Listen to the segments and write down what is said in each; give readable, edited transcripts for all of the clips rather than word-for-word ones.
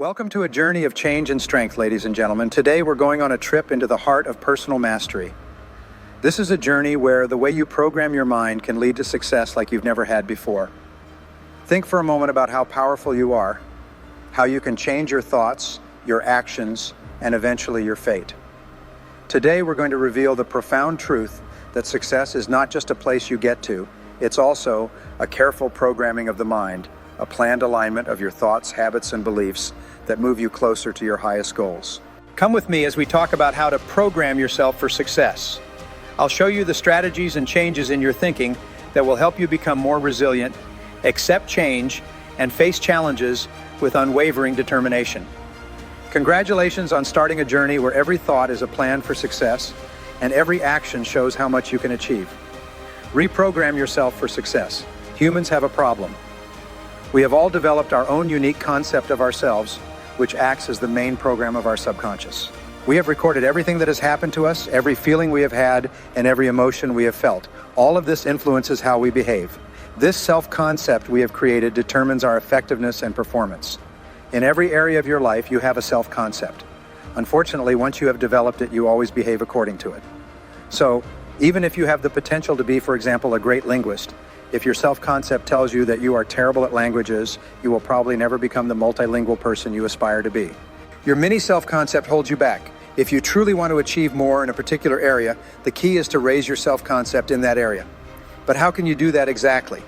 Welcome to a journey of change and strength, ladies and gentlemen. Today we're going on a trip into the heart of personal mastery. This is a journey where the way you program your mind can lead to success like you've never had before. Think for a moment about how powerful you are, how you can change your thoughts, your actions, and eventually your fate. Today we're going to reveal the profound truth that success is not just a place you get to, it's also a careful programming of the mind, a planned alignment of your thoughts, habits, and beliefs that move you closer to your highest goals. Come with me as we talk about how to program yourself for success. I'll show you the strategies and changes in your thinking that will help you become more resilient, accept change, and face challenges with unwavering determination. Congratulations on starting a journey where every thought is a plan for success and every action shows how much you can achieve. Reprogram yourself for success. Humans have a problem. We have all developed our own unique concept of ourselves, which acts as the main program of our subconscious. We have recorded everything that has happened to us, every feeling we have had, and every emotion we have felt. All of this influences how we behave. This self-concept we have created determines our effectiveness and performance. In every area of your life, you have a self-concept. Unfortunately, once you have developed it, you always behave according to it. So, even if you have the potential to be, for example, a great linguist, if your self-concept tells you that you are terrible at languages, you will probably never become the multilingual person you aspire to be. Your mini self-concept holds you back. If you truly want to achieve more in a particular area, the key is to raise your self-concept in that area. But how can you do that exactly?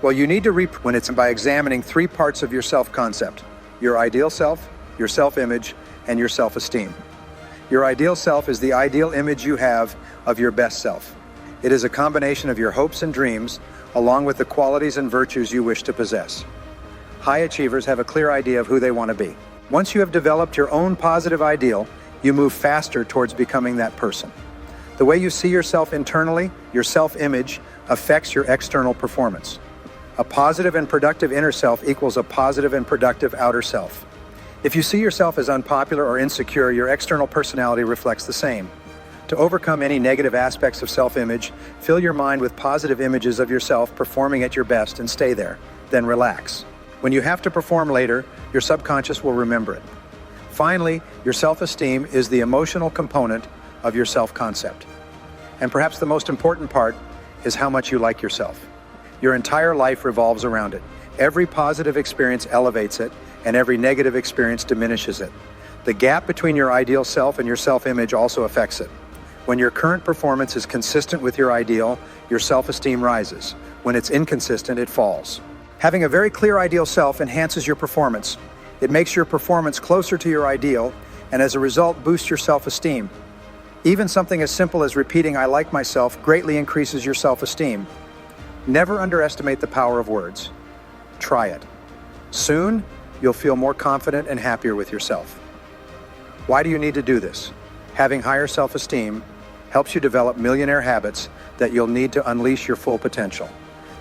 Well, you need to when it's by examining three parts of your self-concept: your ideal self, your self-image, and your self-esteem. Your ideal self is the ideal image you have of your best self. It is a combination of your hopes and dreams, along with the qualities and virtues you wish to possess. High achievers have a clear idea of who they want to be. Once you have developed your own positive ideal, you move faster towards becoming that person. The way you see yourself internally, your self-image, affects your external performance. A positive and productive inner self equals a positive and productive outer self. If you see yourself as unpopular or insecure, your external personality reflects the same. To overcome any negative aspects of self-image, fill your mind with positive images of yourself performing at your best and stay there. Then relax. When you have to perform later, your subconscious will remember it. Finally, your self-esteem is the emotional component of your self-concept. And perhaps the most important part is how much you like yourself. Your entire life revolves around it. Every positive experience elevates it, and every negative experience diminishes it. The gap between your ideal self and your self-image also affects it. When your current performance is consistent with your ideal, your self-esteem rises. When it's inconsistent, it falls. Having a very clear ideal self enhances your performance. It makes your performance closer to your ideal, and as a result, boosts your self-esteem. Even something as simple as repeating "I like myself" greatly increases your self-esteem. Never underestimate the power of words. Try it. Soon, you'll feel more confident and happier with yourself. Why do you need to do this? Having higher self-esteem helps you develop millionaire habits that you'll need to unleash your full potential.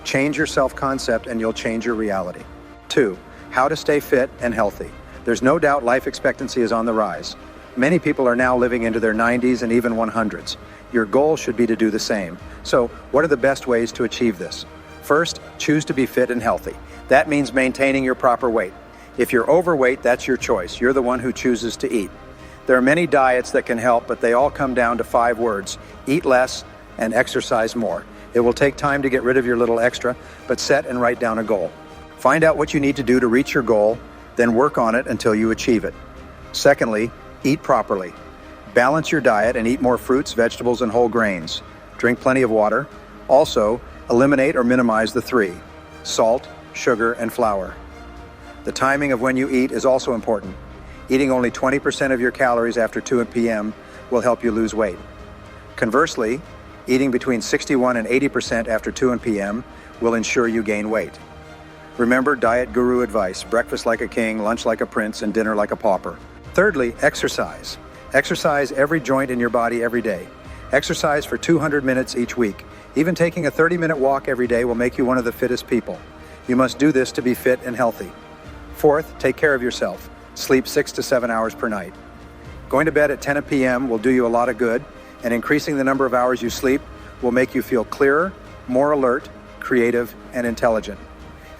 Change your self-concept and you'll change your reality. 2. How to stay fit and healthy. There's no doubt life expectancy is on the rise. Many people are now living into their 90s and even 100s. Your goal should be to do the same. So, what are the best ways to achieve this? First, choose to be fit and healthy. That means maintaining your proper weight. If you're overweight, that's your choice. You're the one who chooses to eat. There are many diets that can help, but they all come down to 5 words: eat less and exercise more. It will take time to get rid of your little extra, but set and write down a goal. Find out what you need to do to reach your goal, then work on it until you achieve it. Secondly, eat properly. Balance your diet and eat more fruits, vegetables, and whole grains. Drink plenty of water. Also, eliminate or minimize the 3: salt, sugar, and flour. The timing of when you eat is also important. Eating only 20% of your calories after 2 p.m. will help you lose weight. Conversely, eating between 61 and 80% after 2 p.m. will ensure you gain weight. Remember diet guru advice: breakfast like a king, lunch like a prince, and dinner like a pauper. Thirdly, exercise. Exercise every joint in your body every day. Exercise for 200 minutes each week. Even taking a 30-minute walk every day will make you one of the fittest people. You must do this to be fit and healthy. Fourth, take care of yourself. Sleep 6 to 7 hours per night. Going to bed at 10 p.m. will do you a lot of good, and increasing the number of hours you sleep will make you feel clearer, more alert, creative, and intelligent.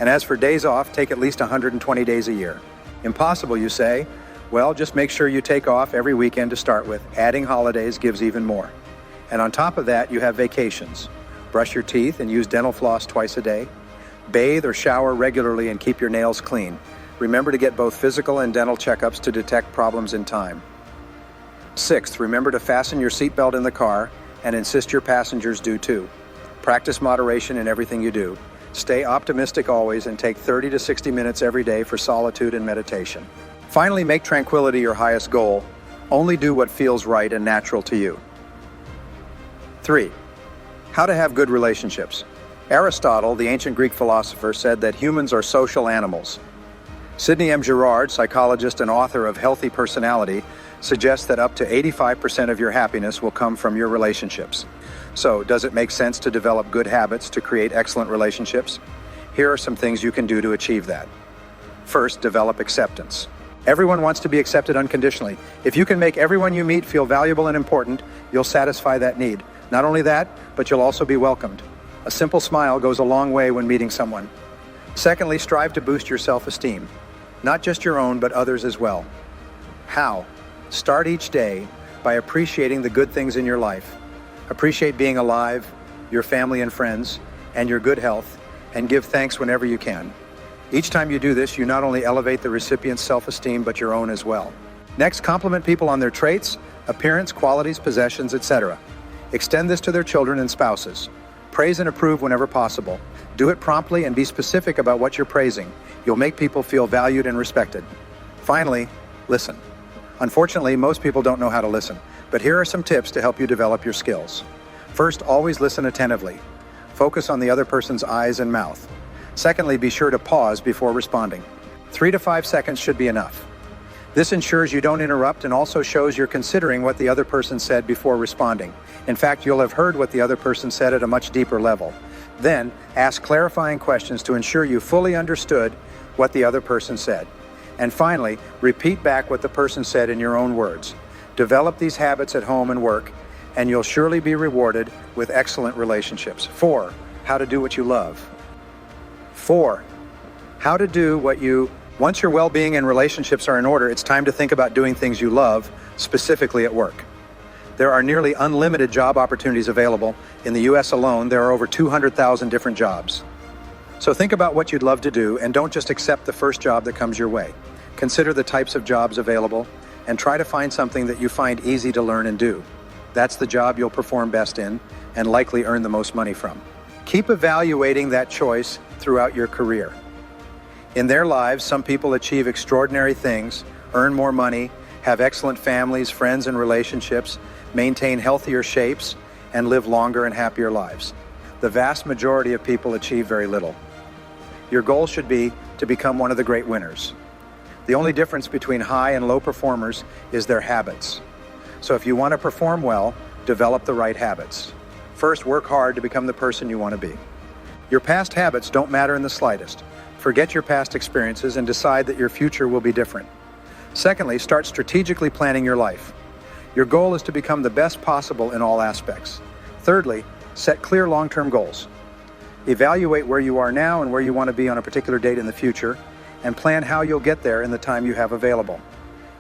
And as for days off, take at least 120 days a year. Impossible, you say? Well, just make sure you take off every weekend to start with. Adding holidays gives even more. And on top of that, you have vacations. Brush your teeth and use dental floss twice a day. Bathe or shower regularly and keep your nails clean. Remember to get both physical and dental checkups to detect problems in time. Sixth, remember to fasten your seatbelt in the car and insist your passengers do too. Practice moderation in everything you do. Stay optimistic always and take 30 to 60 minutes every day for solitude and meditation. Finally, make tranquility your highest goal. Only do what feels right and natural to you. 3. How to have good relationships. Aristotle, the ancient Greek philosopher, said that humans are social animals. Sidney M. Girard, psychologist and author of Healthy Personality, suggests that up to 85% of your happiness will come from your relationships. So, does it make sense to develop good habits to create excellent relationships? Here are some things you can do to achieve that. First, develop acceptance. Everyone wants to be accepted unconditionally. If you can make everyone you meet feel valuable and important, you'll satisfy that need. Not only that, but you'll also be welcomed. A simple smile goes a long way when meeting someone. Secondly, strive to boost your self-esteem. Not just your own, but others as well. How? Start each day by appreciating the good things in your life. Appreciate being alive, your family and friends, and your good health, and give thanks whenever you can. Each time you do this, you not only elevate the recipient's self-esteem, but your own as well. Next, compliment people on their traits, appearance, qualities, possessions, etc. Extend this to their children and spouses. Praise and approve whenever possible. Do it promptly and be specific about what you're praising. You'll make people feel valued and respected. Finally, listen. Unfortunately, most people don't know how to listen, but here are some tips to help you develop your skills. First, always listen attentively. Focus on the other person's eyes and mouth. Secondly, be sure to pause before responding. 3 to 5 seconds should be enough. This ensures you don't interrupt and also shows you're considering what the other person said before responding. In fact, you'll have heard what the other person said at a much deeper level. Then, ask clarifying questions to ensure you fully understood what the other person said. And finally, repeat back what the person said in your own words. Develop these habits at home and work, and you'll surely be rewarded with excellent relationships. 4. How to do what you love. 4. How to do what you... Once your well-being and relationships are in order, it's time to think about doing things you love, specifically at work. There are nearly unlimited job opportunities available. In the U.S. alone, there are over 200,000 different jobs. So think about what you'd love to do and don't just accept the first job that comes your way. Consider the types of jobs available and try to find something that you find easy to learn and do. That's the job you'll perform best in and likely earn the most money from. Keep evaluating that choice throughout your career. In their lives, some people achieve extraordinary things, earn more money, have excellent families, friends, and relationships, maintain healthier shapes, and live longer and happier lives. The vast majority of people achieve very little. Your goal should be to become one of the great winners. The only difference between high and low performers is their habits. So if you want to perform well, develop the right habits. First, work hard to become the person you want to be. Your past habits don't matter in the slightest. Forget your past experiences and decide that your future will be different. Secondly, start strategically planning your life. Your goal is to become the best possible in all aspects. Thirdly, set clear long-term goals. Evaluate where you are now and where you want to be on a particular date in the future, and plan how you'll get there in the time you have available.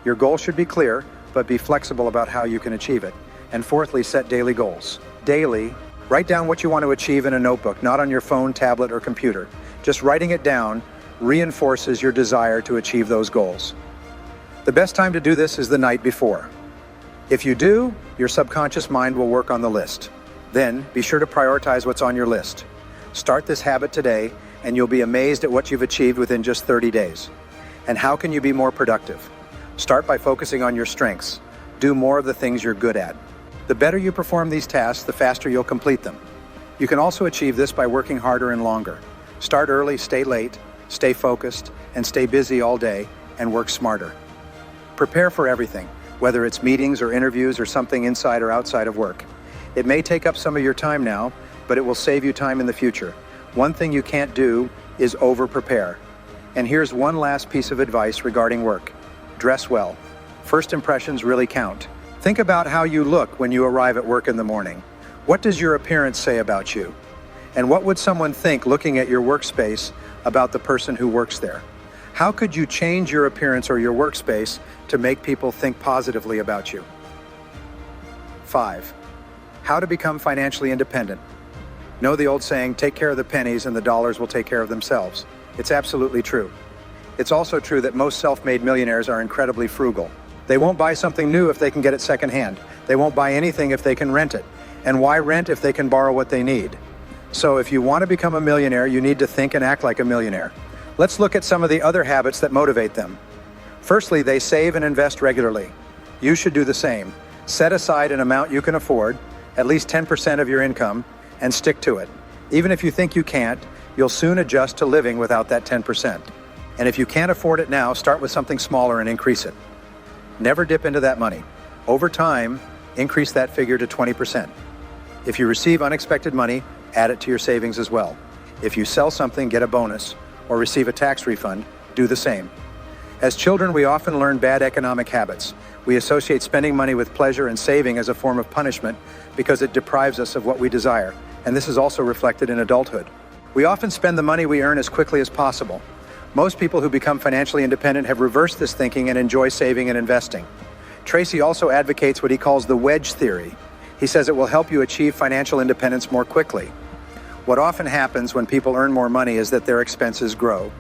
Your goal should be clear, but be flexible about how you can achieve it. And fourthly, set daily goals. Daily, write down what you want to achieve in a notebook, not on your phone, tablet, or computer. Just writing it down reinforces your desire to achieve those goals. The best time to do this is the night before. If you do, your subconscious mind will work on the list. Then, be sure to prioritize what's on your list. Start this habit today, and you'll be amazed at what you've achieved within just 30 days. And how can you be more productive? Start by focusing on your strengths. Do more of the things you're good at. The better you perform these tasks, the faster you'll complete them. You can also achieve this by working harder and longer. Start early, stay late, stay focused, and stay busy all day, and work smarter. Prepare for everything, whether it's meetings or interviews or something inside or outside of work. It may take up some of your time now, but it will save you time in the future. One thing you can't do is over-prepare. And here's one last piece of advice regarding work. Dress well. First impressions really count. Think about how you look when you arrive at work in the morning. What does your appearance say about you? And what would someone think looking at your workspace about the person who works there? How could you change your appearance or your workspace to make people think positively about you? 5. How to become financially independent. Know the old saying, take care of the pennies and the dollars will take care of themselves. It's absolutely true. It's also true that most self-made millionaires are incredibly frugal. They won't buy something new if they can get it secondhand. They won't buy anything if they can rent it. And why rent if they can borrow what they need? So if you want to become a millionaire, you need to think and act like a millionaire. Let's look at some of the other habits that motivate them. Firstly, they save and invest regularly. You should do the same. Set aside an amount you can afford, at least 10% of your income, and stick to it. Even if you think you can't, you'll soon adjust to living without that 10%. And if you can't afford it now, start with something smaller and increase it. Never dip into that money. Over time, increase that figure to 20%. If you receive unexpected money, add it to your savings as well. If you sell something, get a bonus, or receive a tax refund, do the same. As children, we often learn bad economic habits. We associate spending money with pleasure and saving as a form of punishment because it deprives us of what we desire, and this is also reflected in adulthood. We often spend the money we earn as quickly as possible. Most people who become financially independent have reversed this thinking and enjoy saving and investing. Tracy also advocates what he calls the wedge theory. He says it will help you achieve financial independence more quickly. What often happens when people earn more money is that their expenses grow.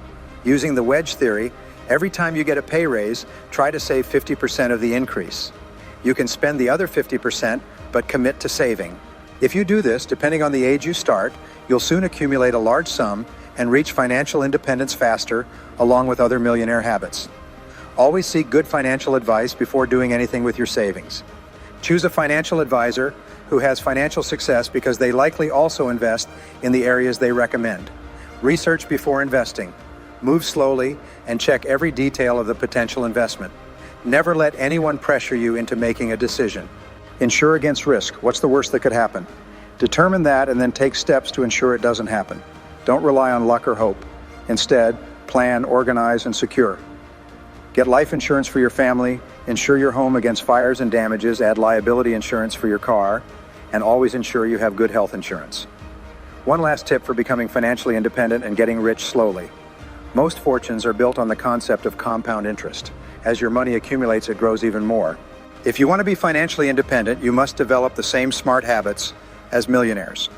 Using the wedge theory, every time you get a pay raise, try to save 50% of the increase. You can spend the other 50%, but commit to saving. If you do this, depending on the age you start, you'll soon accumulate a large sum and reach financial independence faster, along with other millionaire habits. Always seek good financial advice before doing anything with your savings. Choose a financial advisor who has financial success because they likely also invest in the areas they recommend. Research before investing. Move slowly and check every detail of the potential investment. Never let anyone pressure you into making a decision. Insure against risk. What's the worst that could happen? Determine that and then take steps to ensure it doesn't happen. Don't rely on luck or hope. Instead, plan, organize, and secure. Get life insurance for your family, insure your home against fires and damages, add liability insurance for your car, and always ensure you have good health insurance. One last tip for becoming financially independent and getting rich slowly. Most fortunes are built on the concept of compound interest. As your money accumulates, it grows even more. If you want to be financially independent, you must develop the same smart habits as millionaires.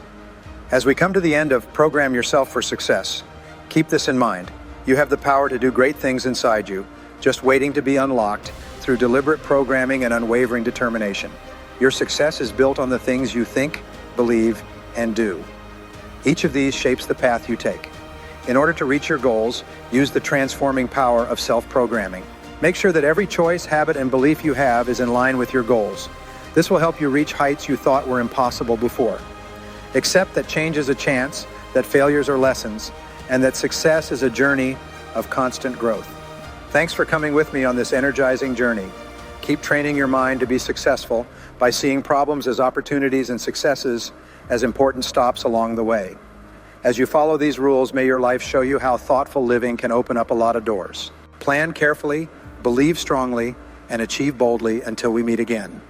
As we come to the end of Program Yourself for Success, keep this in mind. You have the power to do great things inside you, just waiting to be unlocked through deliberate programming and unwavering determination. Your success is built on the things you think, believe, and do. Each of these shapes the path you take. In order to reach your goals, use the transforming power of self-programming. Make sure that every choice, habit, and belief you have is in line with your goals. This will help you reach heights you thought were impossible before. Accept that change is a chance, that failures are lessons, and that success is a journey of constant growth. Thanks for coming with me on this energizing journey. Keep training your mind to be successful by seeing problems as opportunities and successes as important stops along the way. As you follow these rules, may your life show you how thoughtful living can open up a lot of doors. Plan carefully, believe strongly, and achieve boldly until we meet again.